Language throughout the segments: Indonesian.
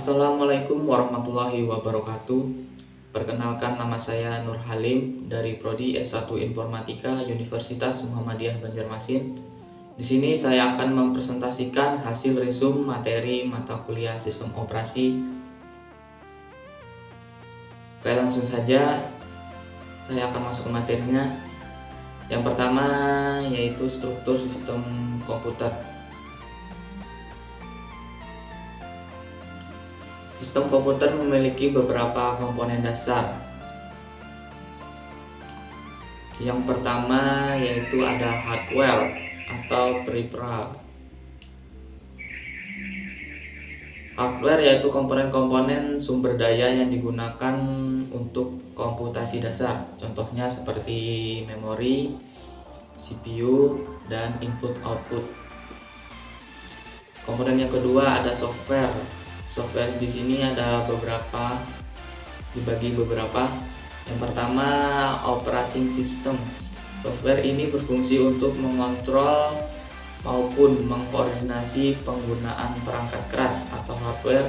Assalamualaikum warahmatullahi wabarakatuh. Perkenalkan, nama saya Nur Halim dari Prodi S1 Informatika Universitas Muhammadiyah Banjarmasin. Di sini saya akan mempresentasikan hasil resum materi mata kuliah Sistem Operasi. Oke, langsung saja saya akan masuk ke materinya. Yang pertama yaitu struktur sistem komputer. Sistem komputer memiliki beberapa komponen dasar. Yang pertama yaitu ada hardware atau peripheral. Hardware yaitu komponen-komponen sumber daya yang digunakan untuk komputasi dasar. Contohnya seperti memori, CPU, dan input-output. Komponen yang kedua ada software. Software di sini ada dibagi beberapa. Yang pertama, operating system. Software ini berfungsi untuk mengontrol maupun mengkoordinasi penggunaan perangkat keras atau hardware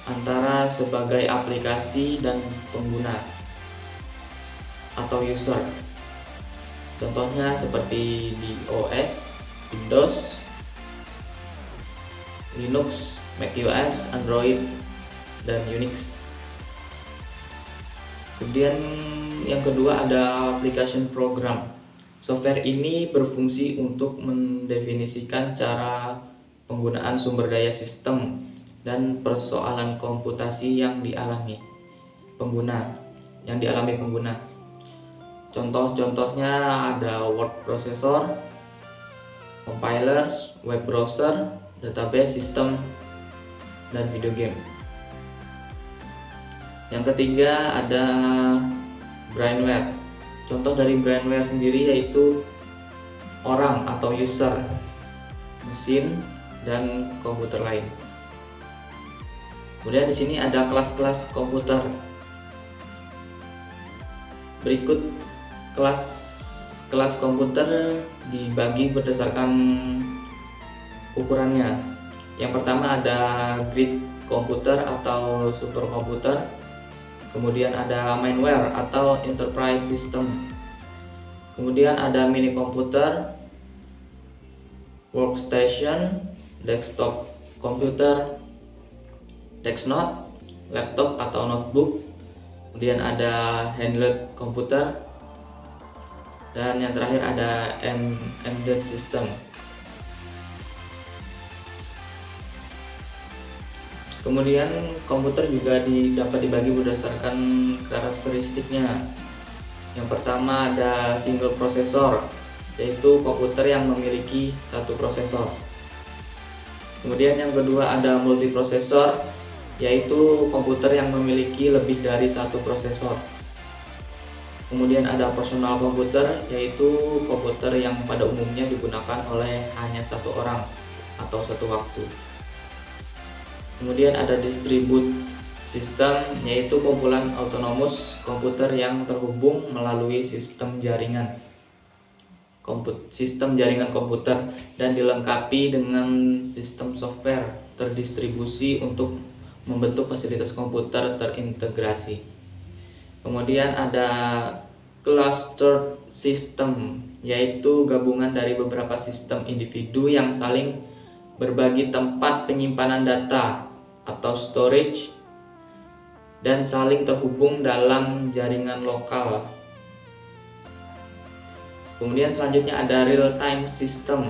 antara sebagai aplikasi dan pengguna atau user. Contohnya seperti di OS, Windows, Linux, macOS, Android, dan Unix. Kemudian yang kedua ada application program. Software ini berfungsi untuk mendefinisikan cara penggunaan sumber daya sistem dan persoalan komputasi yang dialami pengguna. Contoh-contohnya ada word processor, compilers, web browser, database system, dan video game. Yang ketiga ada brainware. Contoh dari brainware sendiri yaitu orang atau user, mesin, dan komputer lain. Kemudian di sini ada kelas-kelas komputer. Berikut kelas komputer dibagi berdasarkan ukurannya. Yang pertama ada grid komputer atau superkomputer. Kemudian ada mainware atau enterprise system. Kemudian ada mini komputer, workstation, desktop komputer, desktop, laptop atau notebook. Kemudian ada handheld komputer. Dan yang terakhir ada embedded system. Kemudian komputer juga dapat dibagi berdasarkan karakteristiknya. Yang pertama ada single processor, yaitu komputer yang memiliki satu prosesor. Kemudian yang kedua ada multiprosesor, yaitu komputer yang memiliki lebih dari satu prosesor. Kemudian ada personal komputer, yaitu komputer yang pada umumnya digunakan oleh hanya satu orang atau satu waktu. Kemudian ada distribute system, yaitu kumpulan autonomous komputer yang terhubung melalui sistem jaringan komputer dan dilengkapi dengan sistem software terdistribusi untuk membentuk fasilitas komputer terintegrasi. Kemudian ada cluster system, yaitu gabungan dari beberapa sistem individu yang saling berbagi tempat penyimpanan data atau storage dan saling terhubung dalam jaringan lokal. Kemudian selanjutnya ada real time system,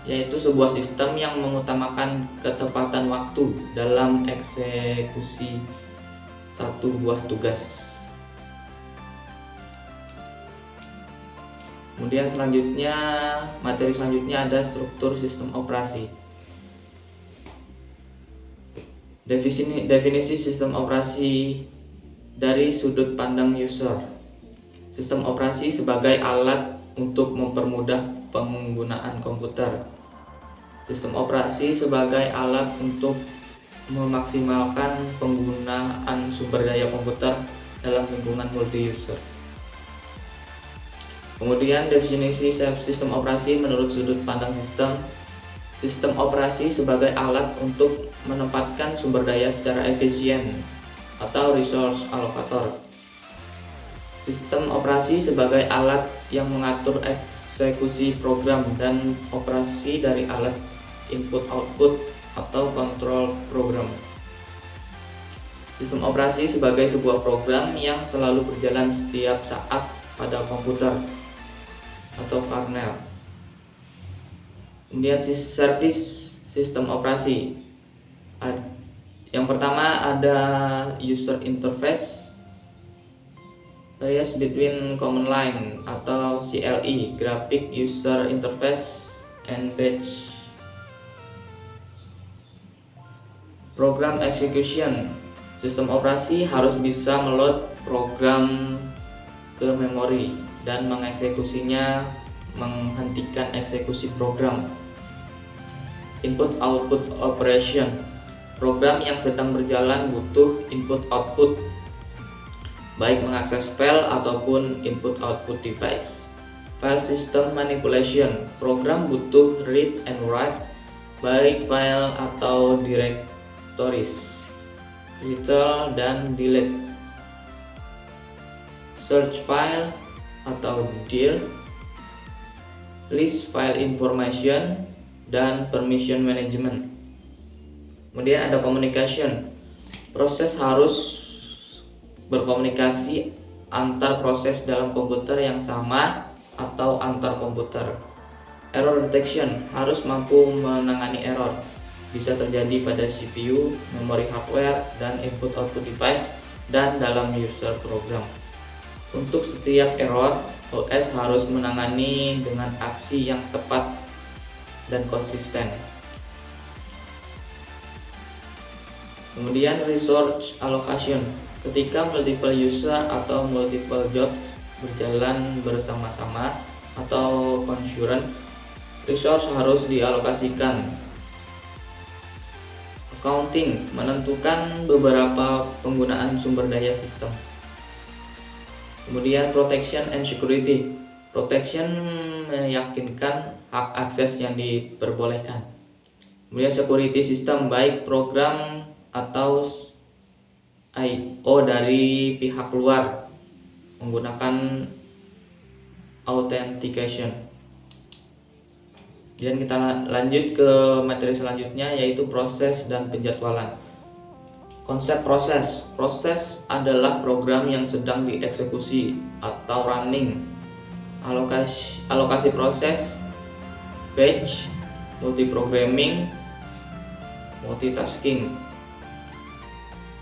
yaitu sebuah sistem yang mengutamakan ketepatan waktu dalam eksekusi satu buah tugas. Kemudian materi selanjutnya ada struktur sistem operasi. Definisi sistem operasi dari sudut pandang user. Sistem operasi sebagai alat untuk mempermudah penggunaan komputer. Sistem operasi sebagai alat untuk memaksimalkan penggunaan sumber daya komputer dalam lingkungan multi-user. Kemudian definisi sistem operasi menurut sudut pandang sistem. Sistem operasi sebagai alat untuk menempatkan sumber daya secara efisien atau resource allocator. Sistem operasi sebagai alat yang mengatur eksekusi program dan operasi dari alat input-output atau control program. Sistem operasi sebagai sebuah program yang selalu berjalan setiap saat pada komputer atau kernel. Kemudian service sistem operasi. Yang pertama ada user interface, liaison between command line atau CLI, graphic user interface and batch. Program execution. Sistem operasi harus bisa meload program ke memori dan mengeksekusinya, menghentikan eksekusi program. Input-output operation. Program yang sedang berjalan butuh input-output, baik mengakses file ataupun input-output device. File system manipulation. Program butuh read and write, baik file atau directories. Retail dan delete. Search file atau dir, list file information, dan permission management. Kemudian ada communication. Proses harus berkomunikasi antar proses dalam komputer yang sama atau antar komputer. Error detection, harus mampu menangani error. Bisa terjadi pada CPU, memori hardware, dan input-output device, dan dalam user program. Untuk setiap error, OS harus menangani dengan aksi yang tepat dan konsisten. Kemudian resource allocation. Ketika multiple user atau multiple jobs berjalan bersama-sama atau concurrent, resource harus dialokasikan. Accounting, menentukan beberapa penggunaan sumber daya sistem. Kemudian protection and security. Protection meyakinkan hak akses yang diperbolehkan. Kemudian security system, baik program atau I/O dari pihak luar menggunakan authentication. Dan kita lanjut ke materi selanjutnya, yaitu proses dan penjadwalan. Konsep proses. Proses adalah program yang sedang dieksekusi atau running. Alokasi proses, batch, multiprogramming, multitasking.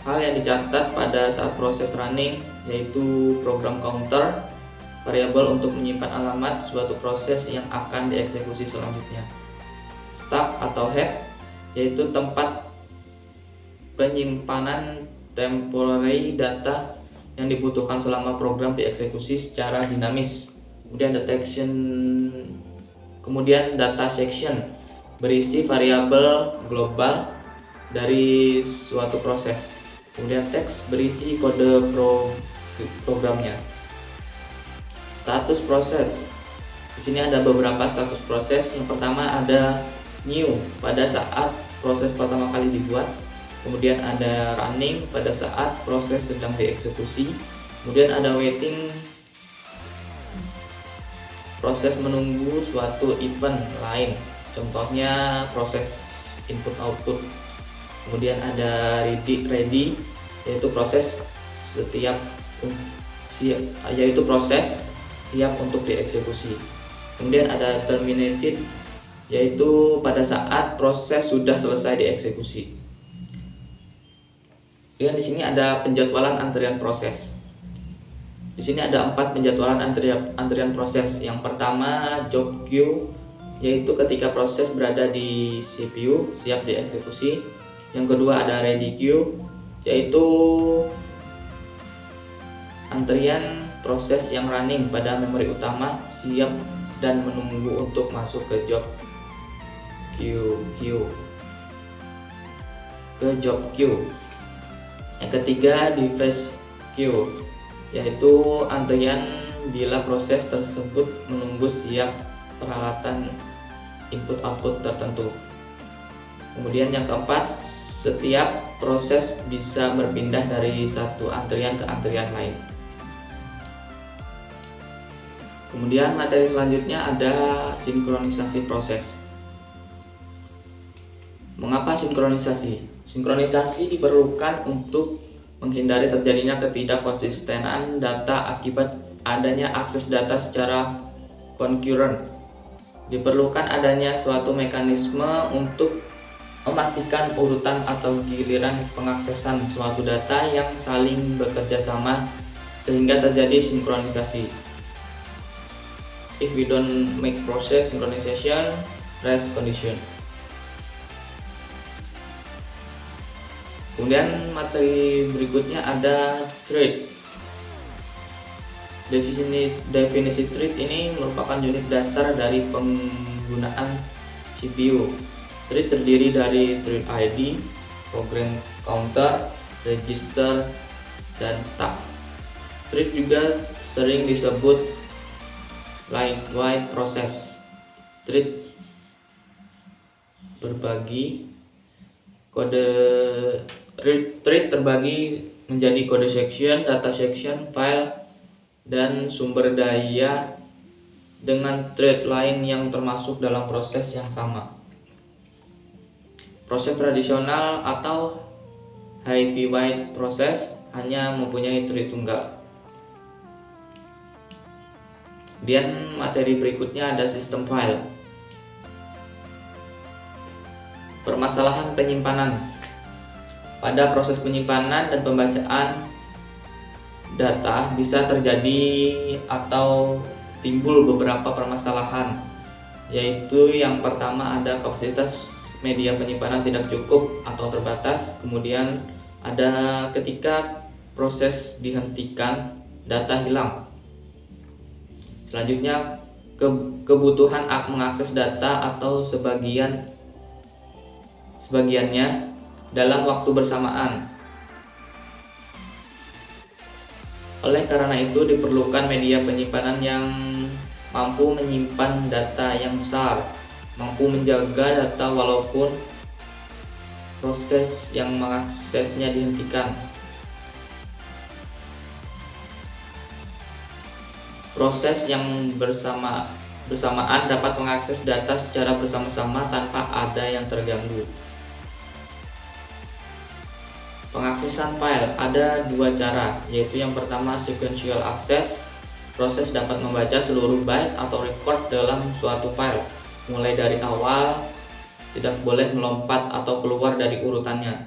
Hal yang dicatat pada saat proses running yaitu program counter, variabel untuk menyimpan alamat suatu proses yang akan dieksekusi selanjutnya. Stack atau heap, yaitu tempat penyimpanan temporary data yang dibutuhkan selama program dieksekusi secara dinamis. Kemudian data section, berisi variabel global dari suatu proses. Kemudian teks, berisi kode programnya. Status proses. Di sini ada beberapa status proses. Yang pertama ada new, pada saat proses pertama kali dibuat. Kemudian ada running, pada saat proses sedang dieksekusi. Kemudian ada waiting, proses menunggu suatu event lain. Contohnya proses input output. Kemudian ada ready, yaitu proses siap untuk dieksekusi. Kemudian ada terminated, yaitu pada saat proses sudah selesai dieksekusi. Dan di sini ada penjadwalan antrian proses. Di sini ada 4 penjadwalan antrian proses. Yang pertama job queue, yaitu ketika proses berada di CPU siap dieksekusi. Yang kedua ada ready queue, yaitu antrian proses yang running pada memori utama siap dan menunggu untuk masuk ke job queue. Yang ketiga device queue, yaitu antrian bila proses tersebut menunggu siap peralatan input output tertentu. Kemudian yang keempat, setiap proses bisa berpindah dari satu antrian ke antrian lain. Kemudian materi selanjutnya ada sinkronisasi proses. Mengapa sinkronisasi? Sinkronisasi diperlukan untuk menghindari terjadinya ketidakkonsistenan data akibat adanya akses data secara concurrent. Diperlukan adanya suatu mekanisme untuk memastikan urutan atau giliran pengaksesan suatu data yang saling bekerja sama sehingga terjadi sinkronisasi. If we don't make process synchronization, rest condition. Kemudian materi berikutnya ada thread. Definisi thread ini merupakan unit dasar dari penggunaan CPU. Thread terdiri dari thread ID, program counter, register, dan stack. Thread juga sering disebut lightweight process. Thread terbagi menjadi kode section, data section, file, dan sumber daya dengan thread lain yang termasuk dalam proses yang sama. Proses tradisional atau heavyweight process hanya mempunyai thread tunggal. Kemudian materi berikutnya ada sistem file. Permasalahan penyimpanan. Pada proses penyimpanan dan pembacaan data bisa terjadi atau timbul beberapa permasalahan, yaitu yang pertama ada kapasitas media penyimpanan tidak cukup atau terbatas. Kemudian ada ketika proses dihentikan, data hilang. Selanjutnya kebutuhan mengakses data atau sebagiannya dalam waktu bersamaan. Oleh karena itu diperlukan media penyimpanan yang mampu menyimpan data yang besar, mampu menjaga data walaupun proses yang mengaksesnya dihentikan. Proses yang bersamaan dapat mengakses data secara bersama-sama tanpa ada yang terganggu. Pengaksesan file ada dua cara, yaitu yang pertama sequential access. Proses dapat membaca seluruh byte atau record dalam suatu file, mulai dari awal, tidak boleh melompat atau keluar dari urutannya.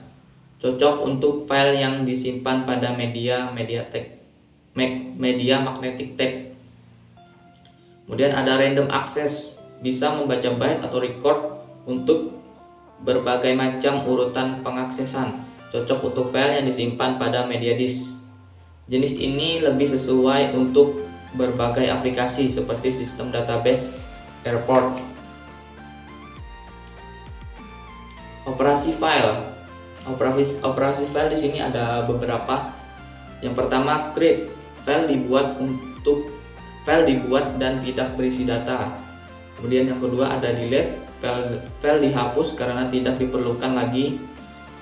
Cocok untuk file yang disimpan pada media magnetic tape. Kemudian ada random access, bisa membaca byte atau record untuk berbagai macam urutan pengaksesan. Cocok untuk file yang disimpan pada media disk. Jenis ini lebih sesuai untuk berbagai aplikasi seperti sistem database, airport. Operasi file. Operasi file di sini ada beberapa. Yang pertama, create. File dibuat dan tidak berisi data. Kemudian yang kedua ada delete. File dihapus karena tidak diperlukan lagi.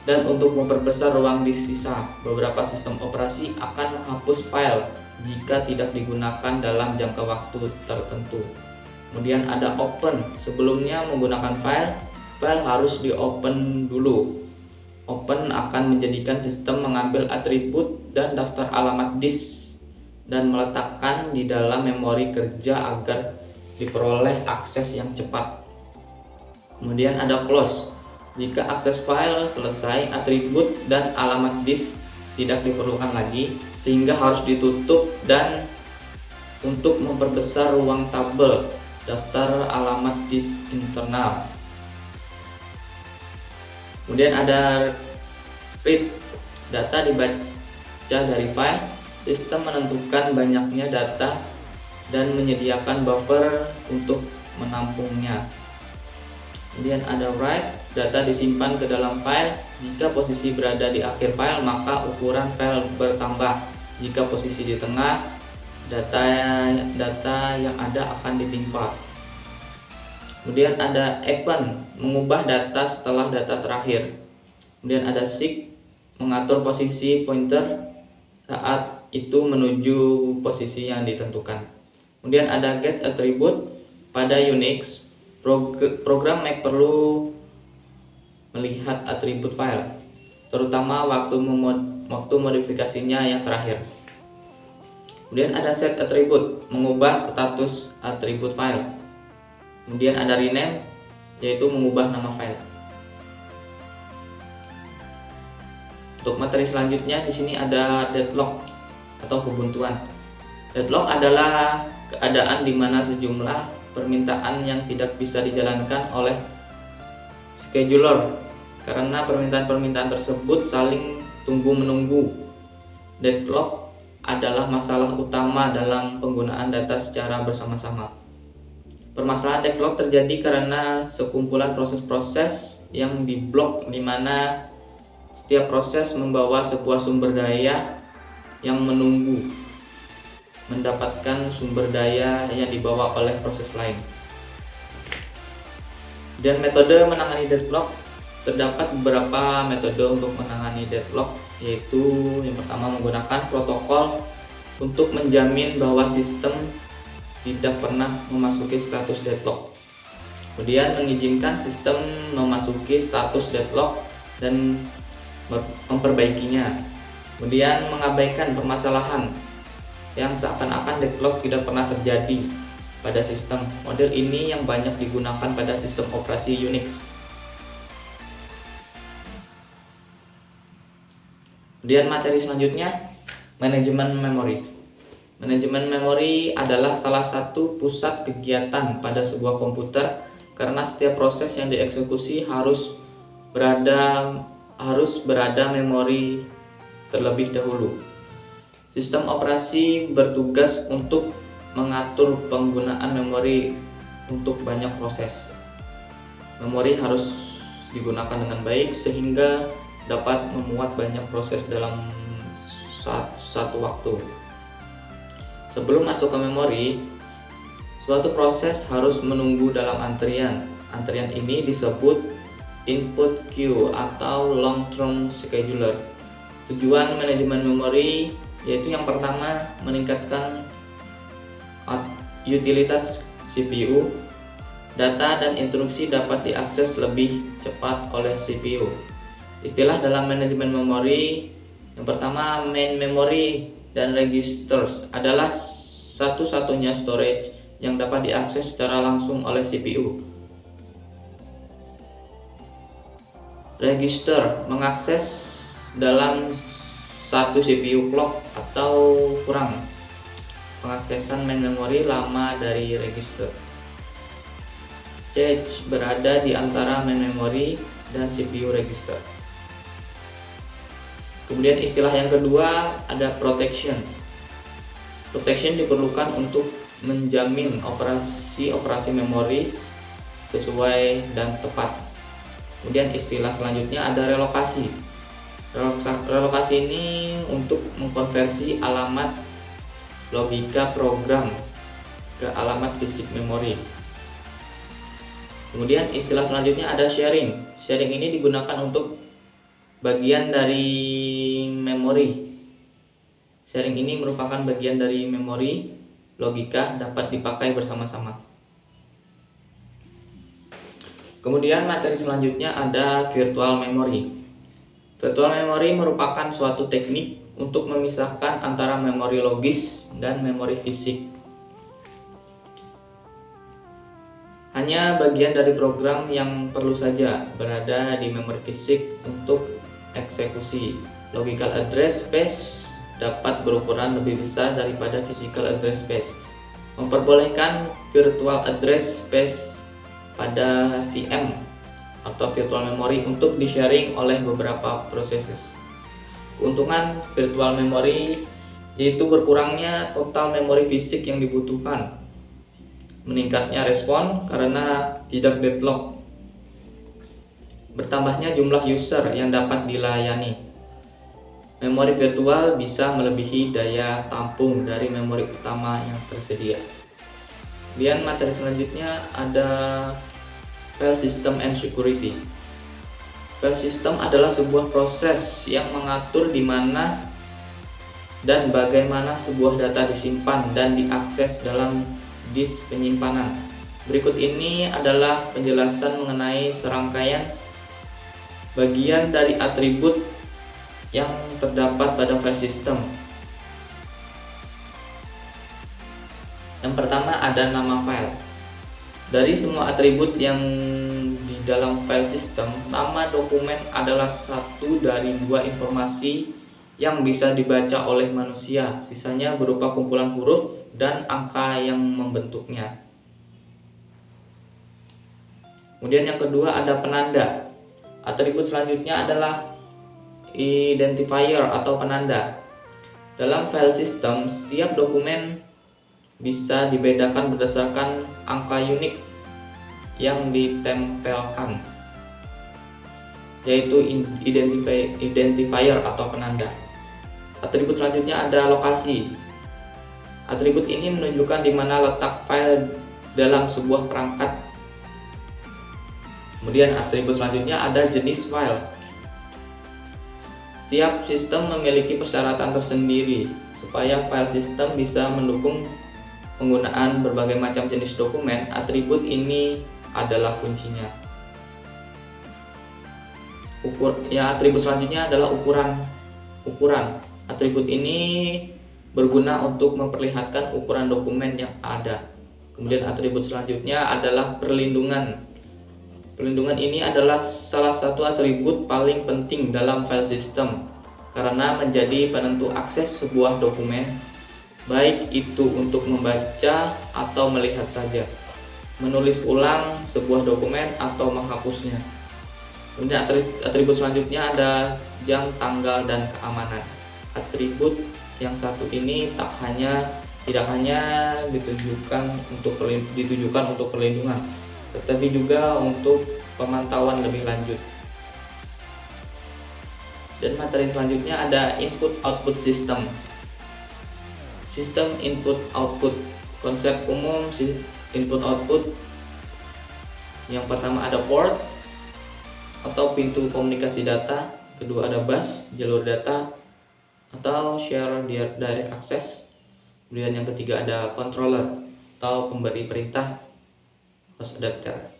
Dan untuk memperbesar ruang disk sisa, beberapa sistem operasi akan menghapus file jika tidak digunakan dalam jangka waktu tertentu. Kemudian ada open. Sebelumnya menggunakan file harus di-open dulu. Open akan menjadikan sistem mengambil atribut dan daftar alamat disk dan meletakkan di dalam memori kerja agar diperoleh akses yang cepat. Kemudian ada close. Jika akses file selesai, atribut dan alamat disk tidak diperlukan lagi, sehingga harus ditutup dan untuk memperbesar ruang tabel daftar alamat disk internal. Kemudian ada read. Data dibaca dari file. Sistem menentukan banyaknya data dan menyediakan buffer untuk menampungnya. Kemudian ada write. Data disimpan ke dalam file. Jika posisi berada di akhir file, maka ukuran file bertambah. Jika posisi di tengah, data yang ada akan ditimpa. Kemudian ada append, mengubah data setelah data terakhir. Kemudian ada seek, mengatur posisi pointer saat itu menuju posisi yang ditentukan. Kemudian ada get attribute. Pada Unix, program Mac perlu melihat atribut file, terutama waktu modifikasinya yang terakhir. Kemudian ada set attribute, mengubah status atribut file. Kemudian ada rename, yaitu mengubah nama file. Untuk materi selanjutnya di sini ada deadlock atau kebuntuan. Deadlock adalah keadaan di mana sejumlah permintaan yang tidak bisa dijalankan oleh scheduler karena permintaan-permintaan tersebut saling tunggu-menunggu. Deadlock adalah masalah utama dalam penggunaan data secara bersama-sama. Permasalahan deadlock terjadi karena sekumpulan proses-proses yang diblok, di mana setiap proses membawa sebuah sumber daya yang menunggu mendapatkan sumber daya yang dibawa oleh proses lain. Dan metode menangani deadlock, terdapat beberapa metode untuk menangani deadlock, yaitu yang pertama menggunakan protokol untuk menjamin bahwa sistem tidak pernah memasuki status deadlock. Kemudian mengizinkan sistem memasuki status deadlock dan memperbaikinya. Kemudian mengabaikan permasalahan yang seakan-akan deadlock tidak pernah terjadi pada sistem. Model ini yang banyak digunakan pada sistem operasi Unix. Kemudian materi selanjutnya, manajemen memori. Manajemen memori adalah salah satu pusat kegiatan pada sebuah komputer karena setiap proses yang dieksekusi harus berada memori terlebih dahulu. Sistem operasi bertugas untuk mengatur penggunaan memori untuk banyak proses. Memori harus digunakan dengan baik sehingga dapat memuat banyak proses dalam satu waktu. Sebelum masuk ke memori, suatu proses harus menunggu dalam antrian. Antrian ini disebut input queue atau long term scheduler. Tujuan manajemen memori yaitu yang pertama meningkatkan utilitas CPU. Data dan instruksi dapat diakses lebih cepat oleh CPU. Istilah dalam manajemen memori yang pertama, main memory dan registers adalah satu-satunya storage yang dapat diakses secara langsung oleh CPU. Register mengakses dalam satu CPU clock atau kurang. Pengaksesan main memory lama dari register. Cache berada di antara main memory dan CPU register. Kemudian istilah yang kedua ada protection. Protection diperlukan untuk menjamin operasi memori sesuai dan tepat. Kemudian istilah selanjutnya ada relokasi. Relokasi ini untuk mengkonversi alamat logika program ke alamat fisik memori. Kemudian istilah selanjutnya ada sharing. Sharing ini digunakan untuk bagian dari memori. Sharing ini merupakan bagian dari memori logika dapat dipakai bersama-sama. Kemudian materi selanjutnya ada virtual memory. Virtual memory merupakan suatu teknik untuk memisahkan antara memori logis dan memori fisik. Hanya bagian dari program yang perlu saja berada di memori fisik untuk eksekusi. Logical address space dapat berukuran lebih besar daripada physical address space, memperbolehkan virtual address space pada VM atau virtual memory untuk di-sharing oleh beberapa proses. Keuntungan virtual memory yaitu berkurangnya total memori fisik yang dibutuhkan, meningkatnya respon karena tidak deadlock, bertambahnya jumlah user yang dapat dilayani. Memori virtual bisa melebihi daya tampung dari memori utama yang tersedia. Kemudian materi selanjutnya ada File System and Security. File system adalah sebuah proses yang mengatur di mana dan bagaimana sebuah data disimpan dan diakses dalam disk penyimpanan. Berikut ini adalah penjelasan mengenai serangkaian bagian dari atribut yang terdapat pada file system. Yang pertama ada nama file. Dari semua atribut yang di dalam file system, nama dokumen adalah satu dari dua informasi yang bisa dibaca oleh manusia. Sisanya berupa kumpulan huruf dan angka yang membentuknya. Kemudian yang kedua ada penanda. Atribut selanjutnya adalah identifier atau penanda. Dalam file system, setiap dokumen bisa dibedakan berdasarkan angka unik yang ditempelkan, yaitu identifier atau penanda. Atribut selanjutnya ada lokasi. Atribut ini menunjukkan di mana letak file dalam sebuah perangkat. Kemudian atribut selanjutnya ada jenis file. Setiap sistem memiliki persyaratan tersendiri supaya file system bisa mendukung penggunaan berbagai macam jenis dokumen. Atribut ini adalah kuncinya. Atribut selanjutnya adalah ukuran. Atribut ini berguna untuk memperlihatkan ukuran dokumen yang ada. Kemudian atribut selanjutnya adalah perlindungan. Perlindungan ini adalah salah satu atribut paling penting dalam file system karena menjadi penentu akses sebuah dokumen, baik itu untuk membaca atau melihat saja, menulis ulang sebuah dokumen atau menghapusnya. Kemudian atribut selanjutnya ada jam, tanggal, dan keamanan. Atribut yang satu ini tidak hanya ditujukan untuk perlindungan, tetapi juga untuk pemantauan lebih lanjut. Dan materi selanjutnya ada input-output system. Sistem input-output. Konsep umum input-output. Yang pertama ada port atau pintu komunikasi data. Kedua ada bus, jalur data atau share direct access. Kemudian yang ketiga ada controller atau pemberi perintah, host adapter.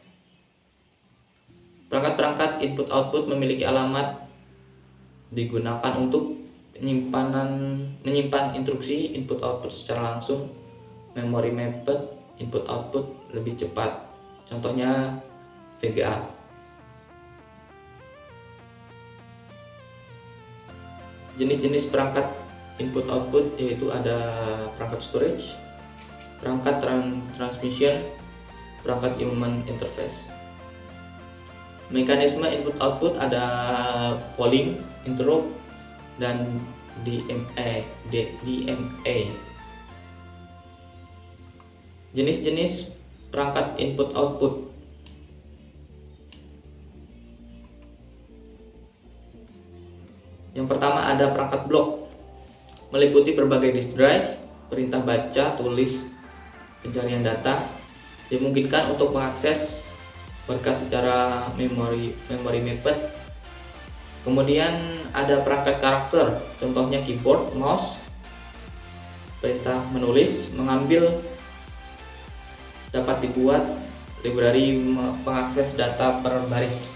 Perangkat-perangkat input-output memiliki alamat, digunakan untuk menyimpan instruksi input-output secara langsung. Memory mapped input-output lebih cepat. Contohnya VGA. Jenis-jenis perangkat input-output yaitu ada perangkat storage, perangkat transmission, perangkat human interface. Mekanisme input-output ada polling, interrupt, dan DMA. Jenis-jenis perangkat input-output. Yang pertama ada perangkat blok, meliputi berbagai disk drive, perintah baca, tulis, pencarian data, dimungkinkan untuk mengakses berkas secara memory mapped. Kemudian ada perangkat karakter, contohnya keyboard, mouse, perintah menulis, mengambil, dapat dibuat library pengakses data per baris.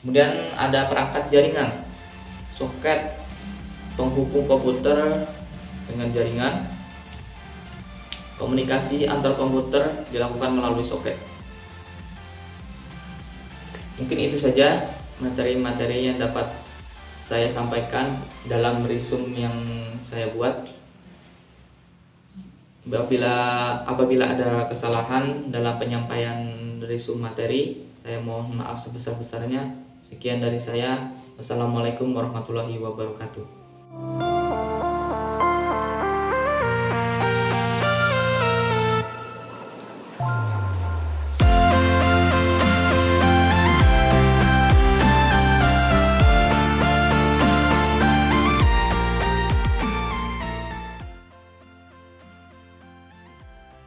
Kemudian ada perangkat jaringan, soket, penghubung komputer dengan jaringan. Komunikasi antar komputer dilakukan melalui soket. Mungkin itu saja materi-materi yang dapat saya sampaikan dalam resume yang saya buat. Apabila ada kesalahan dalam penyampaian resume materi, saya mohon maaf sebesar-besarnya. Sekian dari saya. Wassalamualaikum warahmatullahi wabarakatuh.